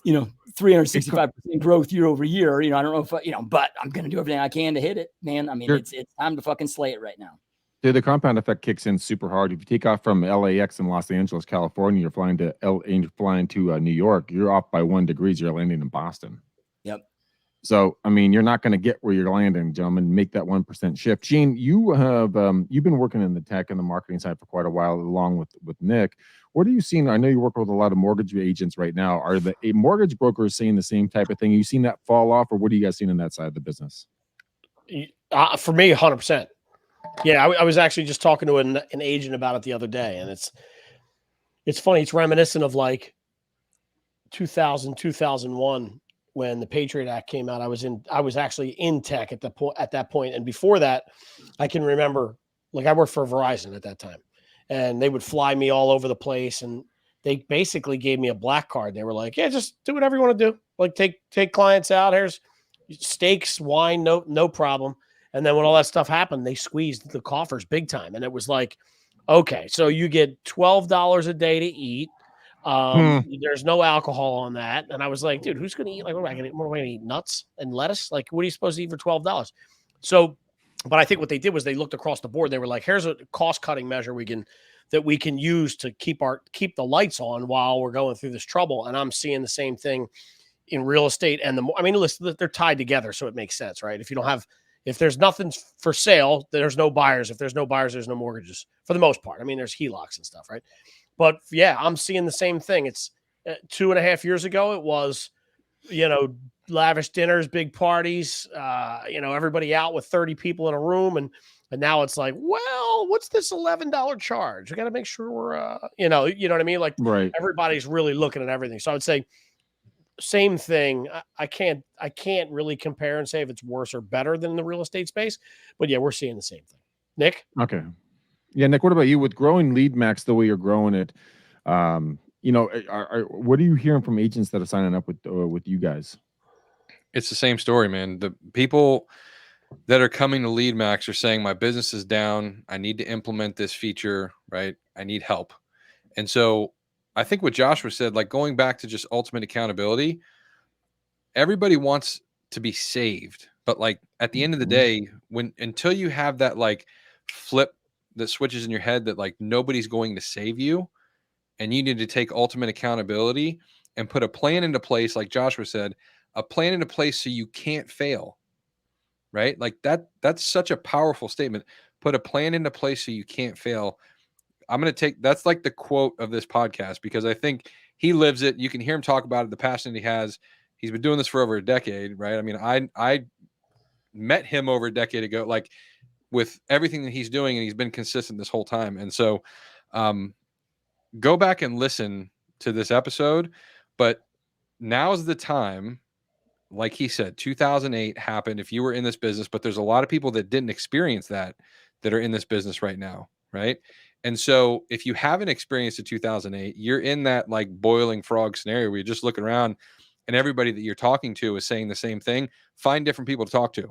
you know, 365% growth year over year. You know, I don't know if, you know, but I'm going to do everything I can to hit it, man. I mean, it's time to fucking slay it right now. Dude, the compound effect kicks in super hard. If you take off from LAX in Los Angeles, California, you're flying to New York, you're off by 1 degree, you're landing in Boston. Yep. So, I mean, you're not going to get where you're landing, gentlemen. Make that 1% shift. Gene, you have you've been working in the tech and the marketing side for quite a while, along with Nick. What are you seeing? I know you work with a lot of mortgage agents right now. Are the mortgage brokers seeing the same type of thing? Are you seen that fall off, or what are you guys seeing in that side of the business? For me, 100%. Yeah, I was actually just talking to an agent about it the other day, and it's funny. It's reminiscent of like 2000, 2001 when the Patriot Act came out. I was actually in tech at that point, and before that, I can remember, like, I worked for Verizon at that time, and they would fly me all over the place, and they basically gave me a black card. They were like, "Yeah, just do whatever you want to do. Like, take clients out. Here's steaks, wine, no problem." And then when all that stuff happened, they squeezed the coffers big time. And it was like, okay, so you get $12 a day to eat. There's no alcohol on that. And I was like, dude, who's going to eat? Like, what am I going to eat? Nuts and lettuce? Like, what are you supposed to eat for $12? So, but I think what they did was they looked across the board. They were like, here's a cost cutting measure we can use to keep the lights on while we're going through this trouble. And I'm seeing the same thing in real estate. And listen, they're tied together. So it makes sense, right? If there's nothing for sale, there's no buyers. If there's no buyers, there's no mortgages for the most part. I mean, there's HELOCs and stuff, right? But yeah, I'm seeing the same thing. It's 2.5 years ago. It was, you know, lavish dinners, big parties, you know, everybody out with 30 people in a room. And now it's like, well, what's this $11 charge? We got to make sure we're, you know what I mean? Like, right. Everybody's really looking at everything. So I would say, same thing. I can't really compare and say if it's worse or better than the real estate space, but yeah, we're seeing the same thing. Nick? Okay. Yeah, Nick, what about you with growing lead max the way you're growing it? You know, what are you hearing from agents that are signing up with you guys? It's the same story, man. The people that are coming to lead max are saying my business is down. I need to implement this feature, right? I need help. And so I think what Joshua said, like going back to just ultimate accountability, everybody wants to be saved. But like at the end of the day, until you have that like flip that switches in your head that like nobody's going to save you, and you need to take ultimate accountability and put a plan into place, like Joshua said, a plan into place so you can't fail, right? Like that's such a powerful statement. Put a plan into place so you can't fail. I'm going to take, that's like the quote of this podcast, because I think he lives it. You can hear him talk about it, the passion he has. He's been doing this for over a decade, right? I mean, I met him over a decade ago, like with everything that he's doing, and he's been consistent this whole time. And so go back and listen to this episode, but now's the time. Like he said, 2008 happened if you were in this business, but there's a lot of people that didn't experience that are in this business right now, right? And so if you haven't experienced a 2008, you're in that like boiling frog scenario where you're just looking around and everybody that you're talking to is saying the same thing. Find different people to talk to,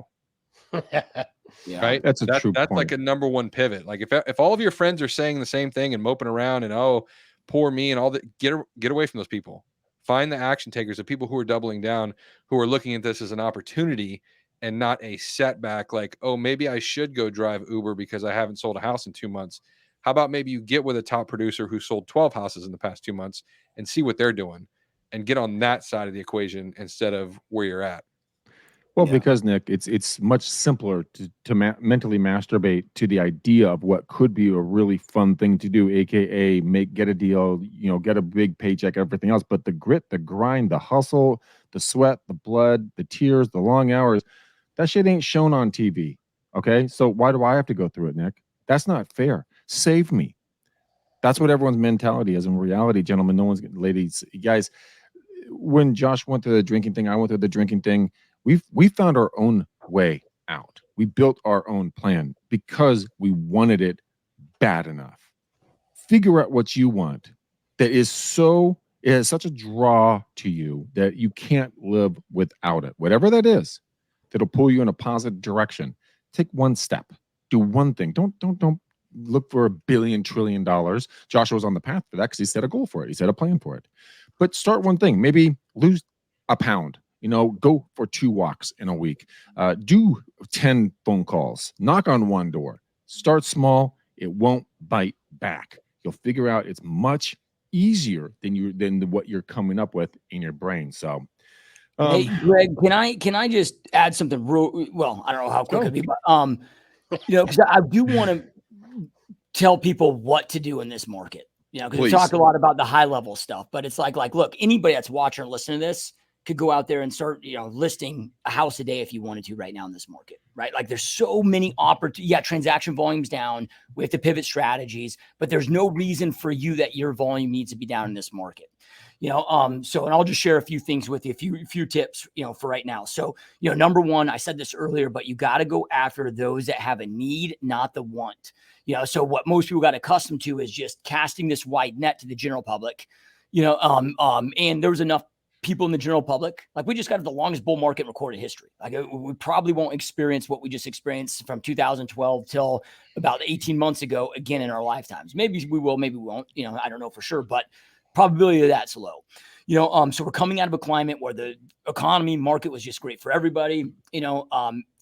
Yeah. Right. That's a true That's point. like a number one pivot. Like if all of your friends are saying the same thing and moping around and, oh, poor me and all that, get away from those people. Find the action takers, the people who are doubling down, who are looking at this as an opportunity and not a setback. Like, oh, maybe I should go drive Uber because I haven't sold a house in 2 months. How about maybe you get with a top producer who sold 12 houses in the past 2 months and see what they're doing and get on that side of the equation instead of where you're at. Well, Yeah. because Nick, it's much simpler to mentally masturbate to the idea of what could be a really fun thing to do, aka get a deal, get a big paycheck, everything else. But the grit, the grind, the hustle, the sweat, the blood, the tears, the long hours, that shit ain't shown on TV. Okay, so why do I have to go through it, Nick? That's not fair. Save me. That's what everyone's mentality is. In reality, gentlemen, no one's ladies, guys. When Josh went through the drinking thing, I went through the drinking thing. We found our own way out. We built our own plan because we wanted it bad enough. Figure out what you want that is it has such a draw to you that you can't live without it. Whatever that is, that'll pull you in a positive direction. Take one step. Do one thing. Don't look for $1 billion, $1 trillion. Joshua's on the path for that because he set a goal for it. He set a plan for it. But start one thing. Maybe lose a pound. Go for 2 walks in a week. Do 10 phone calls. Knock on one door. Start small. It won't bite back. You'll figure out it's much easier than what you're coming up with in your brain. So, Hey, Greg, can I just add something real well? I don't know how quick it'll be, but because I do want to tell people what to do in this market. Because we talk a lot about the high level stuff, but it's like, look, anybody that's watching or listening to this could go out there and start, listing a house a day if you wanted to right now in this market, right? Like there's so many opportunities. Yeah, transaction volume's down. We have to pivot strategies, but there's no reason for you that your volume needs to be down in this market. So, and I'll just share a few things with you, a few tips, for right now. So, number one, I said this earlier, but you got to go after those that have a need, not the want. So what most people got accustomed to is just casting this wide net to the general public, and there was enough people in the general public. Like we just got the longest bull market in recorded history. Like we probably won't experience what we just experienced from 2012 till about 18 months ago again in our lifetimes. Maybe we will, maybe we won't, I don't know for sure, but probability of that's low. So we're coming out of a climate where the economy market was just great for everybody.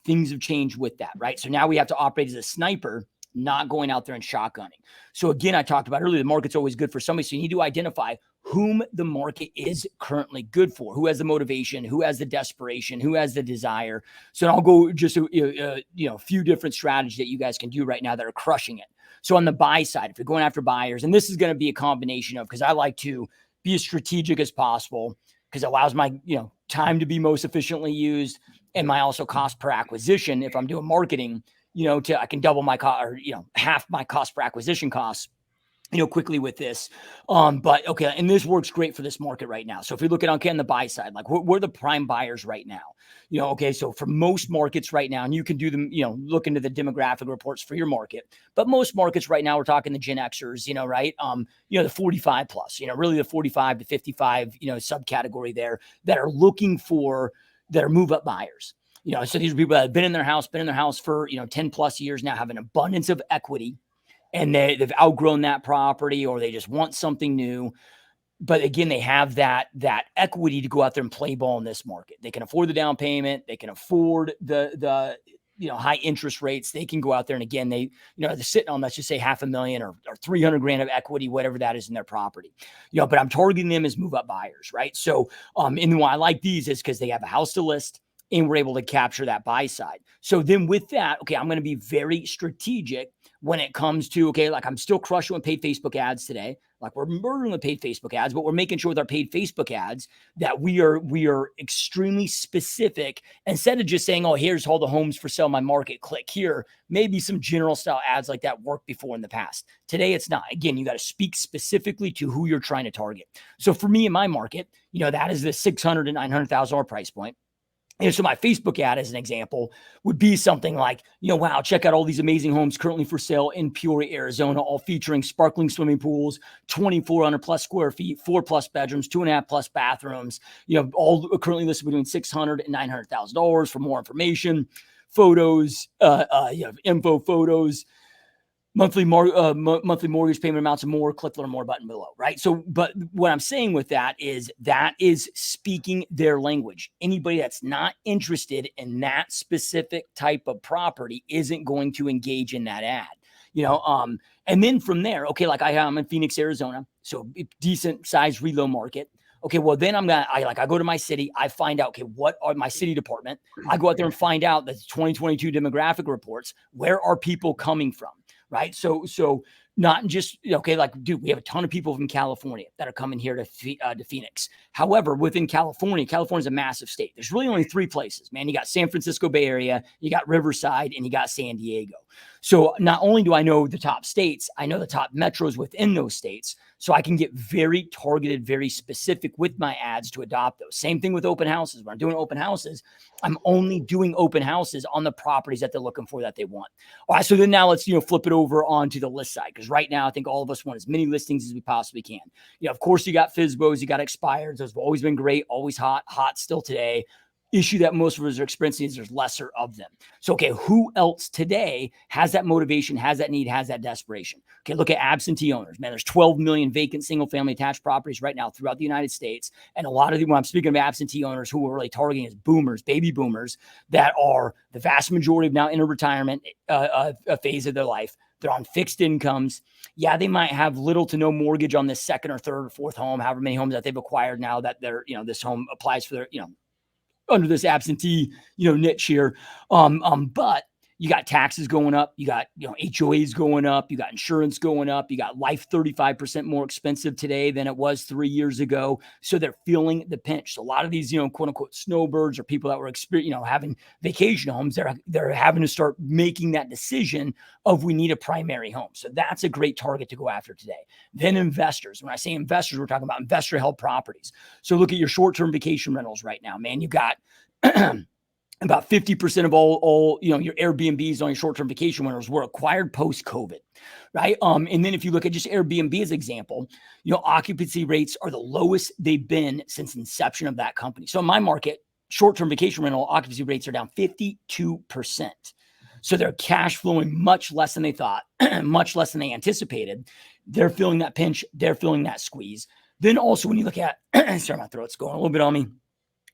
Things have changed with that, right? So now we have to operate as a sniper, not going out there and shotgunning. So again, I talked about earlier, the market's always good for somebody. So you need to identify whom the market is currently good for, who has the motivation, who has the desperation, who has the desire. So I'll go just a few different strategies that you guys can do right now that are crushing it. So on the buy side, if you're going after buyers, and this is going to be a combination of, because I like to be as strategic as possible because it allows my time to be most efficiently used, and my also cost per acquisition. If I'm doing marketing, I can double my cost or half my cost per acquisition costs, quickly with this. But okay, and this works great for this market right now. So if you look at on the buy side, like we're the prime buyers right now. Okay, so for most markets right now, and you can do them, look into the demographic reports for your market. But most markets right now, we're talking the Gen Xers, right? The 45 plus, really the 45 to 55, subcategory there that are looking for that are move up buyers. So these are people that have been in their house for 10 plus years now, have an abundance of equity, and they've outgrown that property, or they just want something new. But again, they have that equity to go out there and play ball in this market. They can afford the down payment. They can afford the high interest rates. They can go out there, and again, they're sitting on, let's just say $500,000 or $300,000 of equity, whatever that is in their property. But I'm targeting them as move up buyers, right? So, and why I like these is because they have a house to list, and we're able to capture that buy side. So then with that, okay, I'm going to be very strategic when it comes to, okay, like I'm still crushing with paid Facebook ads today. Like we're murdering with paid Facebook ads, but we're making sure with our paid Facebook ads that we are extremely specific. Instead of just saying, oh, here's all the homes for sale in my market, click here. Maybe some general style ads like that worked before in the past. Today, it's not. Again, you got to speak specifically to who you're trying to target. So for me in my market, that is the $600,000 to $900,000 price point. And so my Facebook ad, as an example, would be something like, wow, check out all these amazing homes currently for sale in Peoria, Arizona, all featuring sparkling swimming pools, 2,400 plus square feet, 4 plus bedrooms, 2.5 plus bathrooms, all currently listed between $600,000 and $900,000. For more information, photos, you have info photos, monthly mortgage payment amounts and more. Click learn more button below, right? So, but what I'm saying with that is speaking their language. Anybody that's not interested in that specific type of property isn't going to engage in that ad. And then from there, okay, like I'm in Phoenix, Arizona, so decent size reload market. Okay, well then I go to my city, I find out, okay, what are my city department? I go out there and find out the 2022 demographic reports. Where are people coming from? Right. So not just, okay, like, dude, we have a ton of people from California that are coming here to Phoenix. However, within California's a massive state. There's really only 3 places, man. You got San Francisco Bay Area, you got Riverside, and you got San Diego. So not only do I know the top states, I know the top metros within those states. So I can get very targeted, very specific with my ads to adopt those. Same thing with open houses. When I'm doing open houses, I'm only doing open houses on the properties that they're looking for, that they want. All right. So then now let's, flip it over onto the list side. Because right now, I think all of us want as many listings as we possibly can. Of course, you got FSBOs, you got expireds. Those have always been great, always hot still today. Issue that most of us are experiencing is there's lesser of them. So, okay, who else today has that motivation, has that need, has that desperation? Okay, look at absentee owners. Man, there's 12 million vacant single-family attached properties right now throughout the United States. And a lot of them, when I'm speaking of absentee owners, who we're really targeting is boomers, baby boomers, that are the vast majority of now in a retirement phase of their life. They're on fixed incomes. Yeah, they might have little to no mortgage on this second or third or fourth home, however many homes that they've acquired now that they're, this home applies for their, under this absentee, niche here. But you got taxes going up, you got, HOAs going up, you got insurance going up, you got life 35% more expensive today than it was 3 years ago. So they're feeling the pinch. So a lot of these, quote unquote snowbirds or people that were having vacation homes, they're having to start making that decision of we need a primary home. So that's a great target to go after today. Then investors. When I say investors, we're talking about investor held properties. So look at your short-term vacation rentals right now, man. You got about 50% of all your Airbnbs on your short-term vacation rentals were acquired post-COVID, right? And then if you look at just Airbnb as an example, occupancy rates are the lowest they've been since inception of that company. So in my market, short-term vacation rental occupancy rates are down 52%. So they're cash flowing much less than they thought, much less than they anticipated. They're feeling that pinch. They're feeling that squeeze. Then also when you look at, sorry, my throat's going a little bit on me.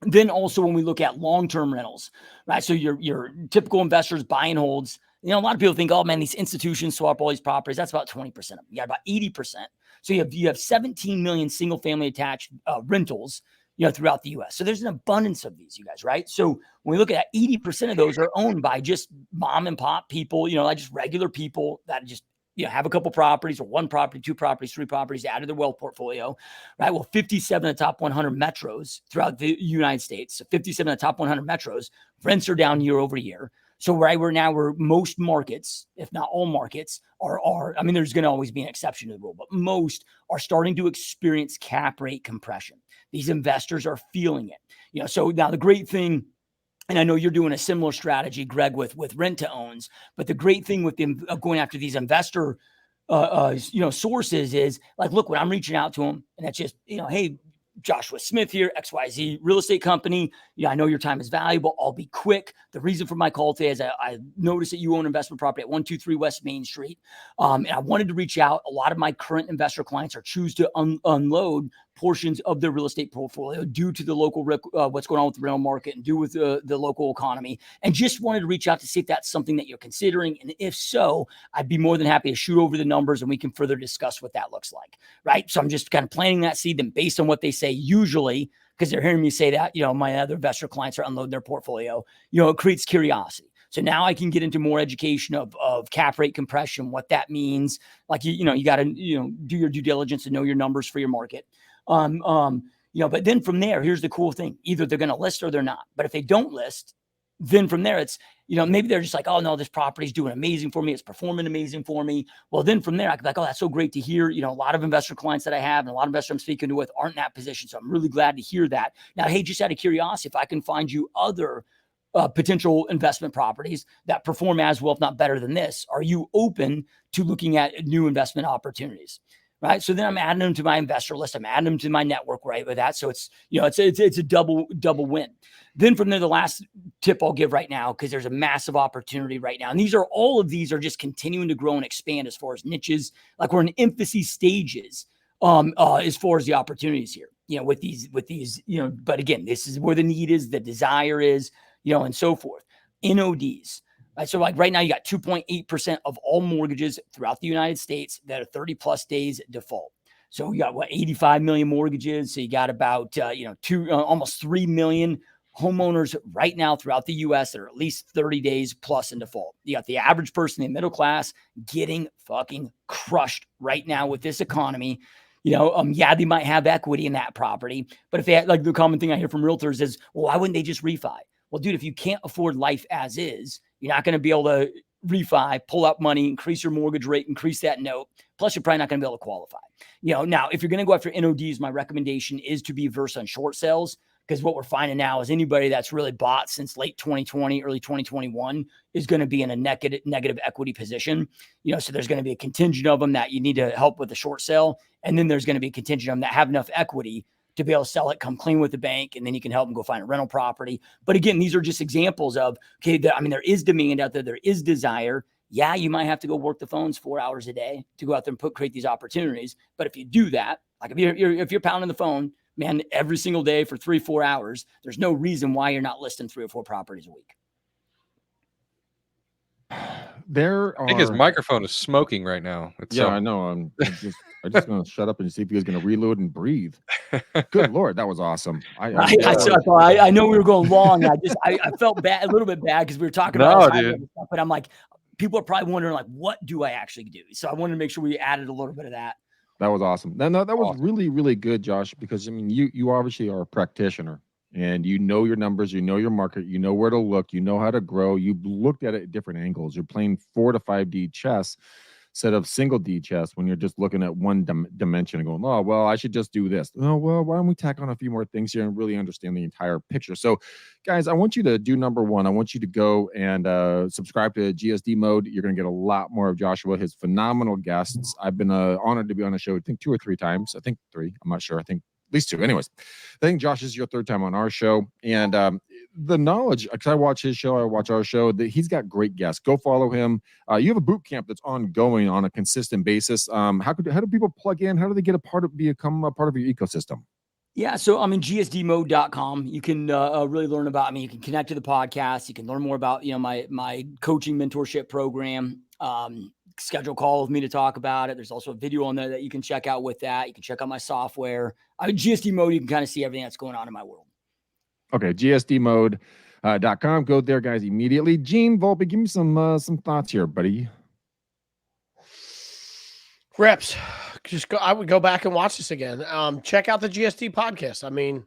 Then also when we look at long-term rentals, right? So your typical investors buy and holds. A lot of people think, oh man, these institutions swap all these properties. That's about 20% of them. You got about 80%. So you have 17 million single-family attached rentals, throughout the U.S. So there's an abundance of these, you guys, right? So when we look at 80% of those are owned by just mom and pop people, like just regular people that just have a couple properties or 1 property, 2 properties, 3 properties added to their wealth portfolio, right? Well, 57 of the top 100 metros throughout the United States, so 57 of the top 100 metros, rents are down year over year. So right where most markets, if not all markets, are there's going to always be an exception to the rule, but most are starting to experience cap rate compression. These investors are feeling it. So now the great thing, and I know you're doing a similar strategy, Greg, with rent to owns. But the great thing with them going after these investor, sources is like, look, when I'm reaching out to them, and that's just, hey, Joshua Smith here, XYZ real estate company. I know your time is valuable. I'll be quick. The reason for my call today is I noticed that you own investment property at 123 West Main Street. And I wanted to reach out. A lot of my current investor clients are choose to unload portions of their real estate portfolio due to the local, what's going on with the rental market and due with the local economy. And just wanted to reach out to see if that's something that you're considering. And if so, I'd be more than happy to shoot over the numbers and we can further discuss what that looks like. Right. So I'm just kind of planting that seed. Then based on what they say, usually, because they're hearing me say that, my other investor clients are unloading their portfolio, it creates curiosity. So now I can get into more education of cap rate compression, what that means. Like, you got to, do your due diligence and know your numbers for your market. But then from there, here's the cool thing. Either they're going to list or they're not. But if they don't list, then from there, it's, maybe they're just like, oh no, this property's doing amazing for me. It's performing amazing for me. Well, then from there, I could be like, oh, that's so great to hear. A lot of investor clients that I have and a lot of investors I'm speaking to with aren't in that position. So I'm really glad to hear that. Now, hey, just out of curiosity, if I can find you other potential investment properties that perform as well, if not better than this, are you open to looking at new investment opportunities? right? So then I'm adding them to my investor list. I'm adding them to my network, right, with that. So it's, it's a double win. Then from there, the last tip I'll give right now, because there's a massive opportunity right now. And all of these are just continuing to grow and expand as far as niches. Like we're in infancy stages as far as the opportunities here, with these, but again, this is where the need is, the desire is, and so forth. NODs. Right, so like right now, you got 2.8% of all mortgages throughout the United States that are 30 plus days default. So you got 85 million mortgages. So you got about, almost 3 million homeowners right now throughout the US that are at least 30 days plus in default. You got the average person in the middle class getting fucking crushed right now with this economy. They might have equity in that property, but if they had, like the common thing I hear from realtors is, well, why wouldn't they just refi? Well, dude, if you can't afford life as is, you're not going to be able to refi, pull out money, increase your mortgage rate, increase that note. Plus, you're probably not going to be able to qualify. Now, if you're going to go after NODs, my recommendation is to be versed on short sales, because what we're finding now is anybody that's really bought since late 2020, early 2021 is going to be in a negative equity position. So there's going to be a contingent of them that you need to help with the short sale. And then there's going to be a contingent of them that have enough equity to be able to sell it, come clean with the bank, and then you can help them go find a rental property. But again, these are just examples of, there is demand out there. There is desire. Yeah, you might have to go work the phones 4 hours a day to go out there and create these opportunities. But if you do that, like if you're pounding the phone, man, every single day for 3-4 hours, there's no reason why you're not listing 3 or 4 properties a week. I think his microphone is smoking right now. I know. I'm just going to shut up and see if he was going to reload and breathe. Good Lord, that was awesome. I know we were going long. I felt bad, a little bit bad, because we were talking about stuff, but I'm like, people are probably wondering, like, what do I actually do? So I wanted to make sure we added a little bit of that. That was awesome. That was awesome. Really, really good, Josh, because you obviously are a practitioner. And you know your numbers, you know your market, you know where to look, you know how to grow. You looked at it at different angles. You're playing 4 to 5D chess instead of single D chess when you're just looking at one dimension and going, oh, well, I should just do this. Oh, well, why don't we tack on a few more things here and really understand the entire picture? So, guys, I want you to do number one. I want you to go and subscribe to GSD Mode. You're going to get a lot more of Joshua, his phenomenal guests. I've been honored to be on the show, I think 2 or 3 times. I think 3. I'm not sure. I think at least 2. Anyways, I think Josh is your 3rd time on our show, and the knowledge, because I watch his show, I watch our show, that he's got great guests. Go follow him. You have a boot camp that's ongoing on a consistent basis. How do people plug in? How do they become a part of your ecosystem? Yeah, so I'm in gsdmode.com. You can really learn about me. You can connect to the podcast. You can learn more about my coaching mentorship program. Schedule a call with me to talk about it. There's also a video on there that you can check out with that. You can check out my software. GSD Mode, you can kind of see everything that's going on in my world. Okay, gsdmode.com. Go there, guys, immediately. Gene Volpe, give me some thoughts here, buddy. Reps, I would go back and watch this again. Check out the GSD podcast. I mean,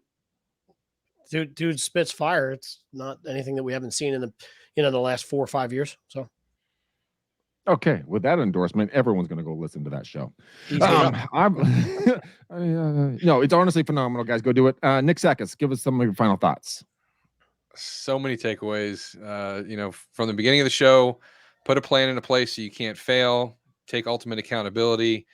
dude spits fire. It's not anything that we haven't seen in the last 4 or 5 years. So. Okay, with that endorsement, everyone's going to go listen to that show. No, it's honestly phenomenal, guys. Go do it. Nick Sackis, give us some of your final thoughts. So many takeaways. From the beginning of the show, put a plan into place so you can't fail. Take ultimate accountability.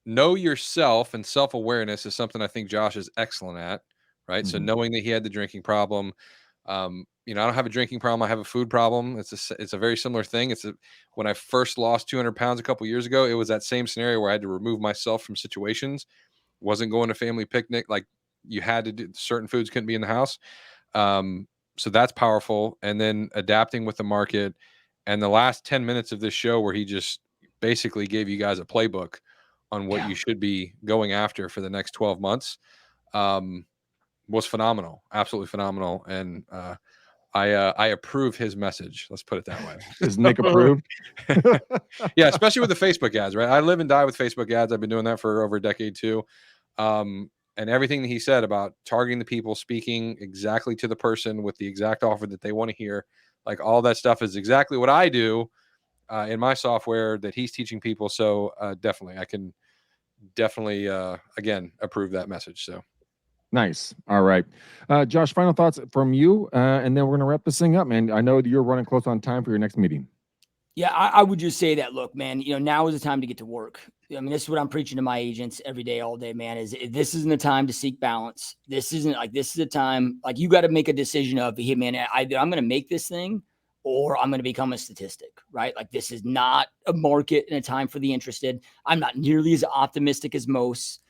Know yourself, and self-awareness is something I think Josh is excellent at. Right. Mm-hmm. So knowing that he had the drinking problem. I don't have a drinking problem. I have a food problem. It's a very similar thing. When I first lost 200 pounds a couple years ago, it was that same scenario where I had to remove myself from situations. Wasn't going to family picnic. Like, you had to do, certain foods couldn't be in the house. So that's powerful. And then adapting with the market. And the last 10 minutes of this show, where he just basically gave you guys a playbook on what you should be going after for the next 12 months, was phenomenal. Absolutely phenomenal. And, I approve his message. Let's put it that way. Is Nick approved? Yeah, especially with the Facebook ads, right? I live and die with Facebook ads. I've been doing that for over a decade too. And everything that he said about targeting the people, speaking exactly to the person with the exact offer that they want to hear, like all that stuff is exactly what I do in my software that he's teaching people. So definitely, I can again approve that message. So. Nice. All right. Josh, final thoughts from you, and then we're going to wrap this thing up, man. I know that you're running close on time for your next meeting. Yeah, I would just say that, look, man, now is the time to get to work. I mean, this is what I'm preaching to my agents every day, all day, man, is this isn't the time to seek balance. This is a time, like, you got to make a decision of, hey, man, either I'm going to make this thing or I'm going to become a statistic, right? Like, this is not a market and a time for the interested. I'm not nearly as optimistic as most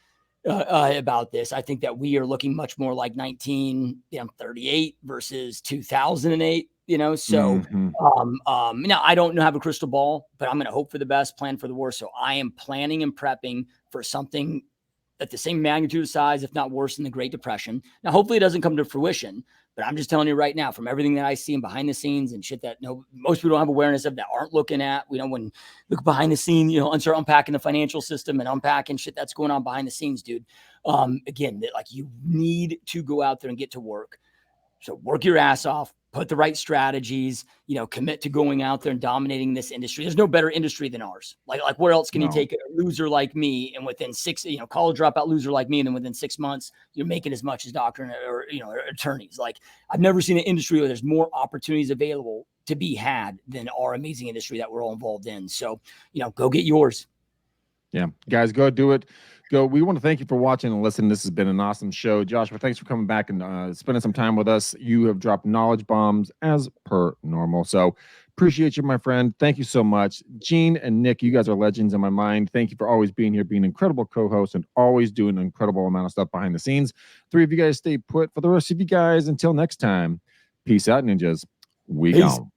about this. I think that we are looking much more like 1938 versus 2008, so now I don't have a crystal ball, but I'm going to hope for the best, plan for the worst. So I am planning and prepping for something at the same magnitude of size, if not worse, than the Great Depression. Now, hopefully it doesn't come to fruition, but I'm just telling you right now, from everything that I see and behind the scenes and shit that most people don't have awareness of, that aren't looking at, when look behind the scene, start unpacking the financial system and unpacking shit that's going on behind the scenes, dude. Again, like, you need to go out there and get to work. So work your ass off, put the right strategies, commit to going out there and dominating this industry. There's no better industry than ours. Like where else can you take a loser like me, and within college dropout loser like me, and then within 6 months, you're making as much as doctor or attorneys. Like, I've never seen an industry where there's more opportunities available to be had than our amazing industry that we're all involved in. So, go get yours. Yeah, guys, go do it. Go. We want to thank you for watching and listening. This has been an awesome show. Joshua, thanks for coming back and spending some time with us. You have dropped knowledge bombs as per normal. So appreciate you, my friend. Thank you so much. Gene and Nick, you guys are legends in my mind. Thank you for always being here, being incredible co-hosts, and always doing an incredible amount of stuff behind the scenes. 3 of you guys stay put. For the rest of you guys, until next time, peace out, ninjas. We gone.